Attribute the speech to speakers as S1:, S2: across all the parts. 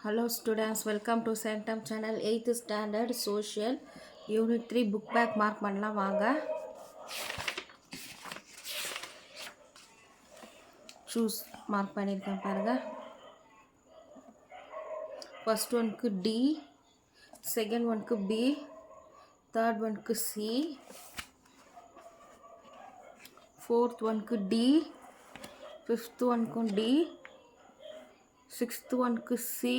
S1: Hello students, welcome to Centum channel 8th standard social unit 3 book back mark பண்ணலாம் வாங்க. choose mark பண்ணிருக்கேன் பாருங்க. first one க்கு D, second one க்கு B, third one க்கு C, fourth one க்கு D, fifth one க்கு D, sixth one க்கு C,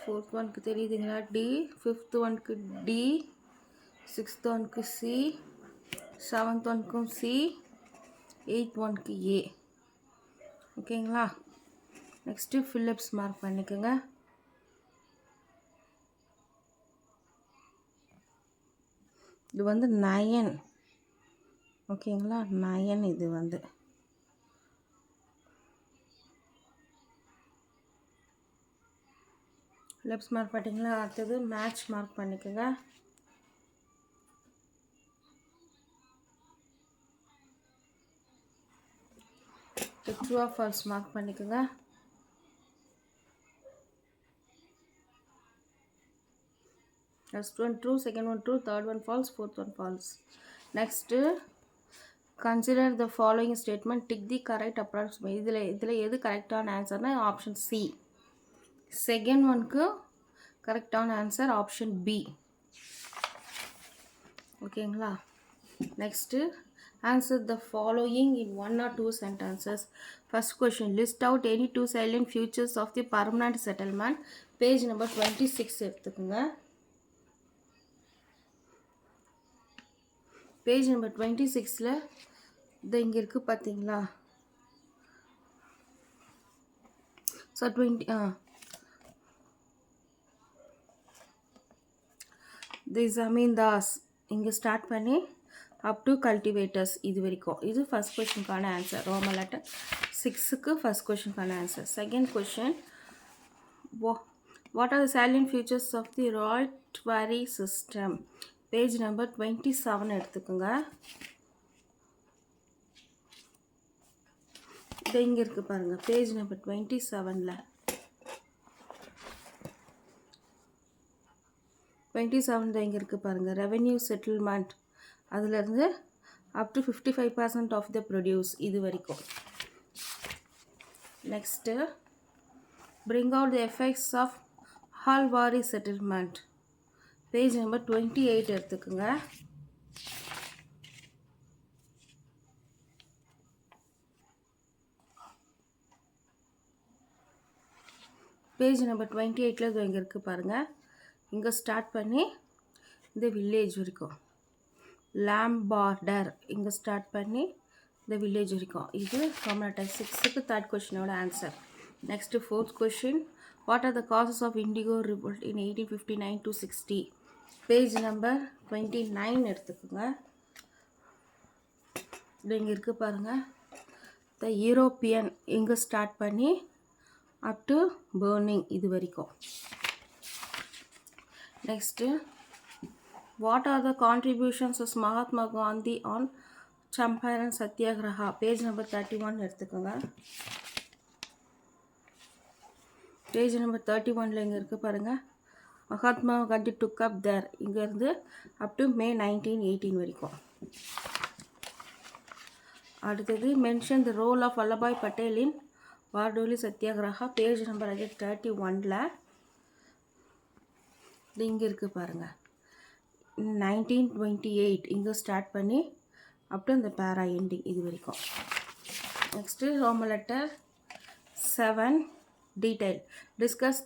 S1: fourth one க்கு தெரியுதுங்களா D, fifth one க்கு D, sixth one க்கு C, seventh one க்கு C, eighth one க்கு A. ஓகேங்களா? நெக்ஸ்ட் Phillips மார்க் பண்ணிக்கோங்க. இது வந்து 9. ஓகேங்களா? 9 இது வந்து Phillips மார்க் பண்ணிட்டீங்களா? அடுத்தது மேட்ச் மார்க் பண்ணிக்கோங்க. ட்ரூ ஆர் ஃபால்ஸ் மார்க் பண்ணிக்கோங்க. First one true, second one true, third one false, fourth one false. Next, consider the following statement, tick the correct approximate. இதில் எது கரெக்டான ஆன்சர்னா ஆப்ஷன் சி. செகண்ட் ஒன்க்கு கரெக்டான answer option B. ஓகேங்களா? Next answer the following in one or two sentences. First question, list out any two salient features of the permanent settlement. Page number 26 எடுத்துக்குங்க. Page number 26ல இது இங்கே இருக்குது பார்த்தீங்களா? So the ஜமீன்தாஸ் இங்கே start பண்ணி up to cultivators இது வரைக்கும். இது ஃபஸ்ட் கொஷனுக்கான ஆன்சர். ரோமன் லெட்டர் 6க்கு ஃபஸ்ட் கொஷனுக்கான answer. Second question, what are the salient features of the ryotwari system? Page number 27 எடுத்துக்கோங்க. இது இங்கே இருக்குது பாருங்கள். பேஜ் நம்பர் 27ல் 27 இங்கே இருக்குது பாருங்கள். ரெவென்யூ செட்டில்மெண்ட் அதுலேருந்து up to 55% of the produce இது வரைக்கும். Next, bring out the effects of Mahalwari settlement. Page number 28 எடுத்துக்கோங்க. பேஜ் நம்பர் 28ல் இது இங்கே இருக்குது பாருங்கள். இங்கே ஸ்டார்ட் பண்ணி இந்த வில்லேஜ் வரைக்கும். லாம்பார்டர் இங்கே ஸ்டார்ட் பண்ணி இந்த வில்லேஜ் வரைக்கும். இது கம்யூனிட்டி 6க்கு தேர்ட் கொஷினோட answer. Next fourth question, what are the causes of indigo revolt in 1859 to 60? Page number 29 எடுத்துக்கோங்க. இது இங்கே இருக்குது பாருங்கள். த யூரோப்பியன் இங்கே ஸ்டார்ட் பண்ணி அப் டு பர்னிங் இது வரைக்கும். Next, what are the contributions of Mahatma Gandhi on Champaran Satyagraha? Page number 31 எடுத்துக்கோங்க. பேஜ் நம்பர் 31ல் இங்கே இருக்குது பாருங்கள். மகாத்மா காந்தி டுக் அப் தேர் இங்கேருந்து அப் டு மே 1918 வரைக்கும். அடுத்தது, mention the role of Vallabhbhai Patel in Bardoli Satyagraha. Page number 31ல் இது இங்கே இருக்குது பாருங்கள். 1928 இங்கே ஸ்டார்ட் பண்ணி அப் டு இந்த பேரா எண்டிங் இது வரைக்கும். Next Roman letter 7 detail, discuss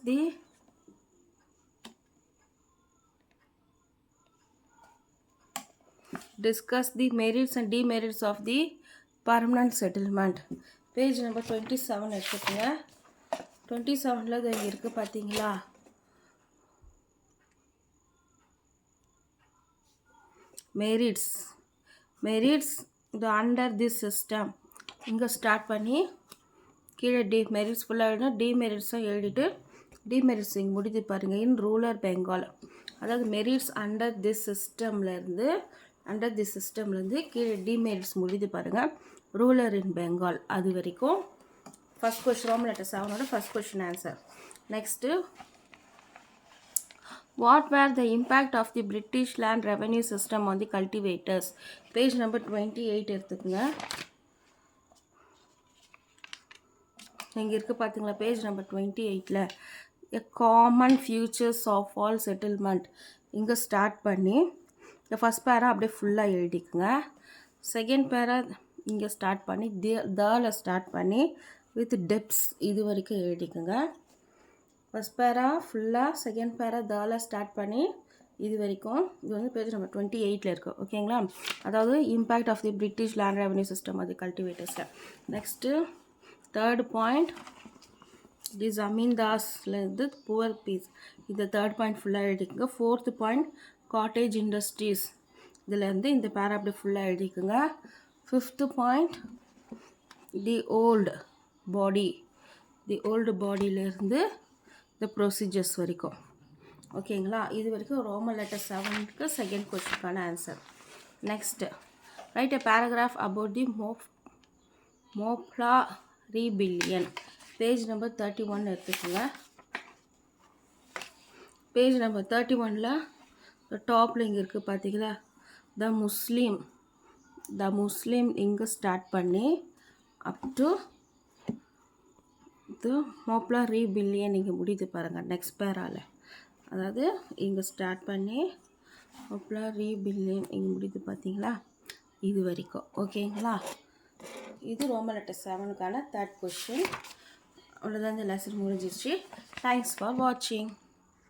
S1: the merits and demerits of the permanent settlement. Page number 27 எடுத்துக்கோங்க. 27ல் இது இங்கே இருக்குது பார்த்தீங்களா? மெரிட்ஸ் இது அண்டர் திஸ் சிஸ்டம் இங்கே ஸ்டார்ட் பண்ணி கீழே மெரிட்ஸ் ஃபுல்லாக எழுதணும். டிமெரிட்ஸும் எழுதிட்டு டிமெரிட்ஸ் இங்கே முடித்து பாருங்கள். இன் ரூரல் பெங்கால், அதாவது மெரிட்ஸ் அண்டர் திஸ் சிஸ்டம்லேருந்து கீழே டிமெரிட்ஸ் முடித்து பாருங்கள். ரூலர் இன் பெங்கால் அது வரைக்கும் ஃபஸ்ட் கொஷின் ரோமன் லெட்டர் 7ஓட first question answer. Next, what were the impact of the British land revenue system on the cultivators? Page number 28 எடுத்துக்குங்க. இங்கே இருக்குது பார்த்தீங்களா, பேஜ் நம்பர் 28ல் a common futures of all settlement இங்கே start பண்ணி இந்த first பேரா அப்படியே ஃபுல்லாக எழுதிக்குங்க. செகண்ட் பேரா இங்கே ஸ்டார்ட் பண்ணி தால ஸ்டார்ட் பண்ணி வித் டெப்ஸ் இது வரைக்கும் எழுதிக்குங்க. ஃபஸ்ட் பேரா ஃபுல்லாக, செகண்ட் பேரா தால ஸ்டார்ட் பண்ணி இது வரைக்கும். இது வந்து பேஜ் நம்பர் 28ல் இருக்குது. ஓகேங்களா? அதாவது impact of the British land revenue system அது கல்டிவேட்டர்ஸில். நெக்ஸ்ட்டு தேர்ட் பாயிண்ட், தி ஜமீன்தாஸ்லேருந்து புவர் பீஸ். இந்த தேர்ட் பாயிண்ட் ஃபுல்லாக எழுதிக்குங்க. ஃபோர்த்து பாயிண்ட், காட்டேஜ் இண்டஸ்ட்ரீஸ் இதுலேருந்து இந்த பேரா அப்படி ஃபுல்லாக எழுதிக்குங்க. ஃபிஃப்த்து பாயிண்ட், தி ஓல்டு பாடியிலேருந்து இந்த ப்ரொசீஜர்ஸ் வரைக்கும். ஓகேங்களா? இது வரைக்கும் ரோமன் லெட்டர் 7க்கு செகண்ட் கொஸ்டினுக்கான answer. Next, write a paragraph about the Moplah rebellion. Page number 31 எடுத்துக்கோங்க. பேஜ் நம்பர் 31ல் டாப்பில் இங்கே இருக்குது பார்த்தீங்களா, த முஸ்லீம் இங்கே ஸ்டார்ட் பண்ணி அப் டு த மோப்லா ரீபில்லியன் இங்கே முடியுது பாருங்கள் நெக்ஸ்ட் பேரால். அதாவது இங்கே ஸ்டார்ட் பண்ணி மோப்லா ரீபில்லியன் இங்கே முடியுது பார்த்தீங்களா, இது வரைக்கும். ஓகேங்களா? இது ரோமன் லெட்டர் 7க்கான தேர்ட் கொஸ்டின். அவ்வளோதான், இந்த லெசன் முடிஞ்சிருச்சு. தேங்க்ஸ் ஃபார் வாட்சிங்.